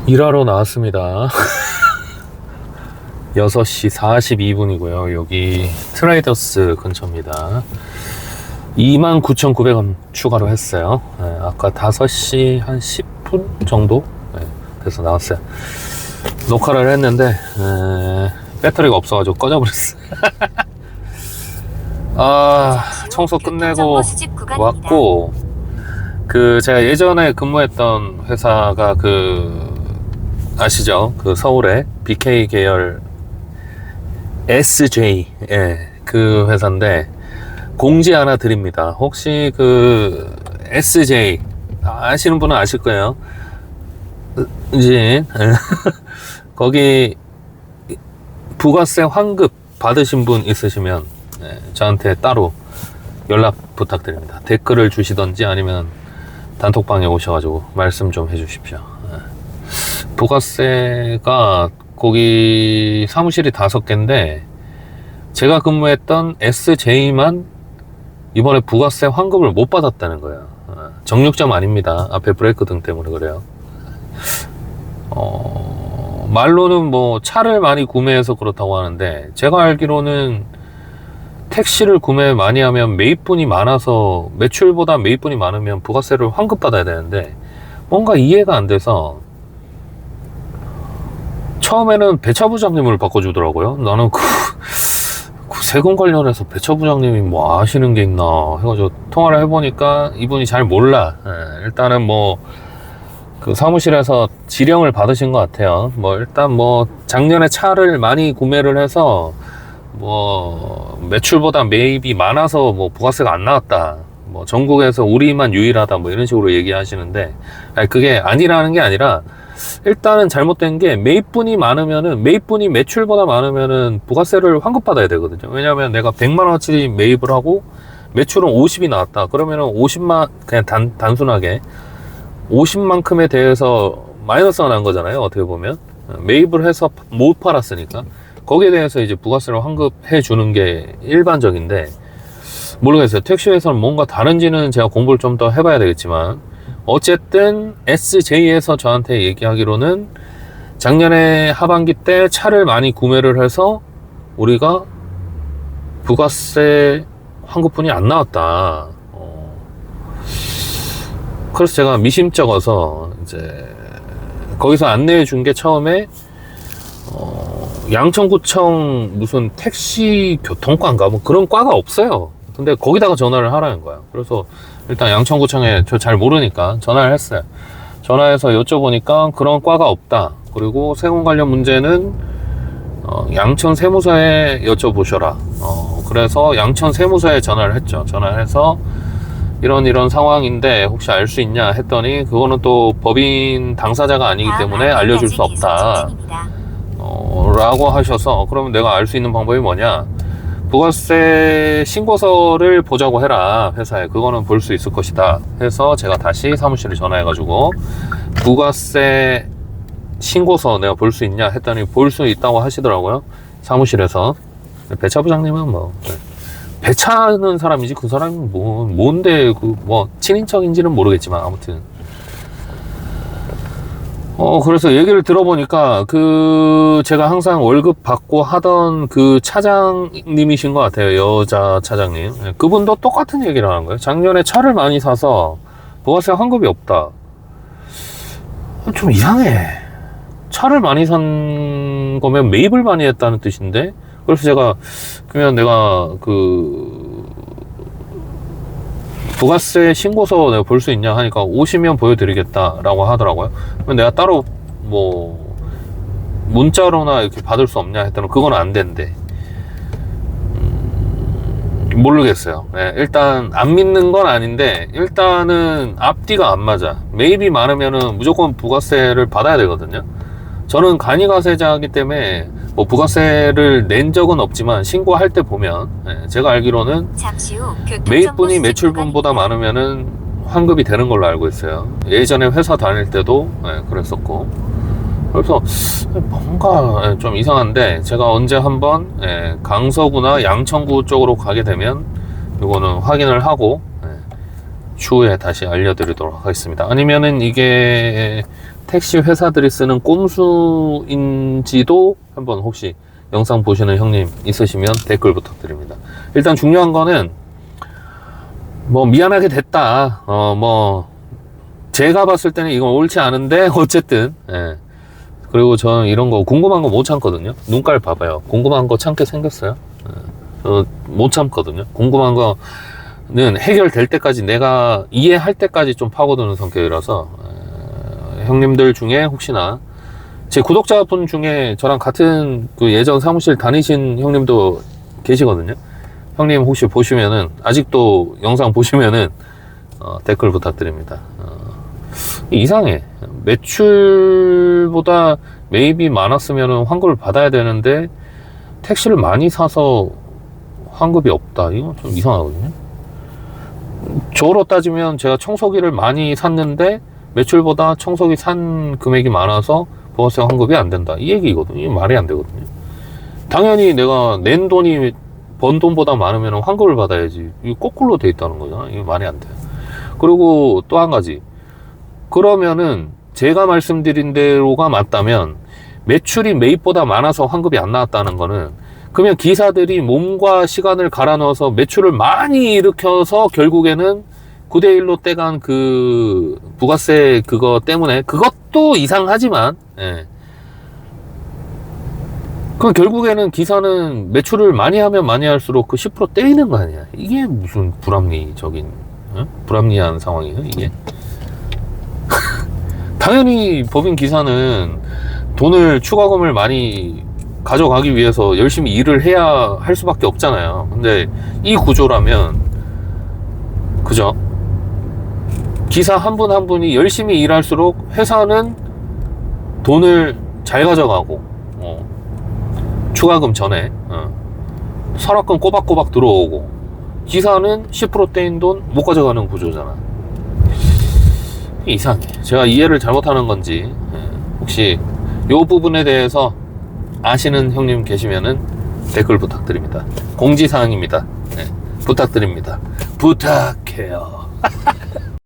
일하러 나왔습니다. 6시 42분이고요. 여기 트레이더스 근처입니다. 29,900원 추가로 했어요. 네, 아까 5시 한 10분 정도 돼서 나왔어요. 녹화를 했는데 배터리가 없어가지고 꺼져버렸어요. 청소 끝내고 왔고, 제가 예전에 근무했던 회사가 아시죠? 서울에 BK 계열 SJ, 그 회사인데, 공지 하나 드립니다. 혹시 SJ 아시는 분은 아실 거예요. 이제 거기 부가세 환급 받으신 분 있으시면 저한테 따로 연락 부탁드립니다. 댓글을 주시던지 아니면 단톡방에 오셔가지고 말씀 좀 해주십시오. 부가세가 거기 사무실이 5개인데 제가 근무했던 SJ만 이번에 부가세 환급을 못 받았다는 거예요. 정육점 아닙니다. 앞에 브레이크 등 때문에 그래요. 말로는 뭐 차를 많이 구매해서 그렇다고 하는데, 제가 알기로는 택시를 구매 많이 하면 매입분이 많아서, 매출보다 매입분이 많으면 부가세를 환급받아야 되는데 뭔가 이해가 안 돼서 처음에는 배차부장님을 바꿔주더라고요. 나는 세금 관련해서 배차부장님이 뭐 아시는 게 있나 해가지고 통화를 해보니까 이분이 잘 몰라. 일단은 뭐 사무실에서 지령을 받으신 것 같아요. 일단 작년에 차를 많이 구매를 해서 매출보다 매입이 많아서 부가세가 안 나왔다, 전국에서 우리만 유일하다, 이런 식으로 얘기하시는데, 그게 아니라는 게 아니라, 일단은 잘못된 게, 매입분이 매출보다 많으면은 부가세를 환급받아야 되거든요. 왜냐면 내가 100만원어치 매입을 하고 매출은 50이 나왔다 그러면은 50만, 그냥 단순하게 50만큼에 대해서 마이너스가 난 거잖아요. 어떻게 보면 매입을 해서 못 팔았으니까 거기에 대해서 이제 부가세를 환급해 주는 게 일반적인데, 모르겠어요. 택시회사는 뭔가 다른지는 제가 공부를 좀 더 해봐야 되겠지만, 어쨌든 SJ에서 저한테 얘기하기로는 작년에 하반기 때 차를 많이 구매를 해서 우리가 부가세 환급분이 안 나왔다. 그래서 제가 미심쩍어서 이제 거기서 안내해 준 게, 처음에 양천구청 무슨 택시 교통과인가 그런 과가 없어요. 근데 거기다가 전화를 하라는 거야. 그래서 일단 양천구청에 저 잘 모르니까 전화를 했어요. 전화해서 여쭤보니까 그런 과가 없다. 그리고 세금 관련 문제는 양천 세무서에 여쭤보셔라. 그래서 양천 세무서에 전화를 했죠. 전화를 해서 이런 상황인데 혹시 알 수 있냐 했더니, 그거는 또 법인 당사자가 아니기 때문에 알려줄 수 없다 라고 하셔서, 그러면 내가 알 수 있는 방법이 뭐냐, 부가세 신고서를 보자고 해라, 회사에. 그거는 볼 수 있을 것이다 해서 제가 다시 사무실에 전화해가지고 부가세 신고서 내가 볼 수 있냐 했더니 볼 수 있다고 하시더라고요, 사무실에서. 배차부장님은 배차는 사람이지 그 사람이 뭔데 친인척인지는 모르겠지만, 아무튼 그래서 얘기를 들어보니까 제가 항상 월급 받고 하던 차장님이신 것 같아요. 여자 차장님. 그분도 똑같은 얘기를 하는 거예요. 작년에 차를 많이 사서 부가세 환급이 없다. 좀 이상해. 차를 많이 산 거면 매입을 많이 했다는 뜻인데. 그래서 제가, 그러면 내가 부가세 신고서 내가 볼 수 있냐 하니까, 오시면 보여드리겠다라고 하더라고요. 그럼 내가 따로 문자로나 이렇게 받을 수 없냐 했더니 그건 안 된대. 모르겠어요. 일단 안 믿는 건 아닌데, 일단은 앞뒤가 안 맞아. 매입이 많으면은 무조건 부가세를 받아야 되거든요. 저는 간이가세자이기 때문에 부가세를 낸 적은 없지만, 신고할 때 보면 제가 알기로는 매입분이 매출분보다 많으면은 환급이 되는 걸로 알고 있어요. 예전에 회사 다닐 때도 그랬었고. 그래서 뭔가 좀 이상한데, 제가 언제 한번 강서구나 양천구 쪽으로 가게 되면 이거는 확인을 하고 추후에 다시 알려드리도록 하겠습니다. 아니면은 이게 택시 회사들이 쓰는 꼼수인지도 한번 혹시 영상 보시는 형님 있으시면 댓글 부탁드립니다. 일단 중요한 거는 뭐 미안하게 됐다, 뭐 제가 봤을 때는 이건 옳지 않은데 어쨌든, 예. 그리고 저는 이런 거 궁금한 거 못 참거든요. 눈깔 봐봐요. 궁금한 거 참게 생겼어요. 예. 저 못 참거든요. 궁금한 거는 해결될 때까지, 내가 이해할 때까지 좀 파고드는 성격이라서, 형님들 중에 혹시나 제 구독자분 중에 저랑 같은 그 예전 사무실 다니신 형님도 계시거든요. 형님 혹시 보시면은, 아직도 영상 보시면은 댓글 부탁드립니다. 이상해. 매출보다 매입이 많았으면 환급을 받아야 되는데 택시를 많이 사서 환급이 없다. 이건 좀 이상하거든요. 저로 따지면 제가 청소기를 많이 샀는데 매출보다 청소기 산 금액이 많아서 부가세 환급이 안 된다, 이 얘기거든요. 이게 말이 안 되거든요. 당연히 내가 낸 돈이 번 돈보다 많으면 환급을 받아야지. 이거 거꾸로 돼 있다는 거잖아. 이게 말이 안 돼요. 그리고 또 한 가지, 그러면은 제가 말씀드린 대로가 맞다면 매출이 매입보다 많아서 환급이 안 나왔다는 거는, 그러면 기사들이 몸과 시간을 갈아 넣어서 매출을 많이 일으켜서 결국에는 9대1로 떼간 그 부가세 그거 때문에, 그것도 이상하지만, 예. 그 결국에는 기사는 매출을 많이 하면 많이 할수록 그 10% 떼이는 거 아니야. 이게 무슨 불합리적인, 불합리한 상황이에요, 이게. 당연히 법인 기사는 돈을, 추가금을 많이 가져가기 위해서 열심히 일을 해야 할 수밖에 없잖아요. 근데 이 구조라면, 그죠? 기사 한 분 한 분이 열심히 일할수록 회사는 돈을 잘 가져가고, 추가금 전에 선악금 꼬박꼬박 들어오고, 기사는 10% 떼인 돈 못 가져가는 구조잖아. 이상해. 제가 이해를 잘못하는 건지, 혹시 이 부분에 대해서 아시는 형님 계시면은 댓글 부탁드립니다. 공지사항입니다. 네, 부탁드립니다. 부탁해요.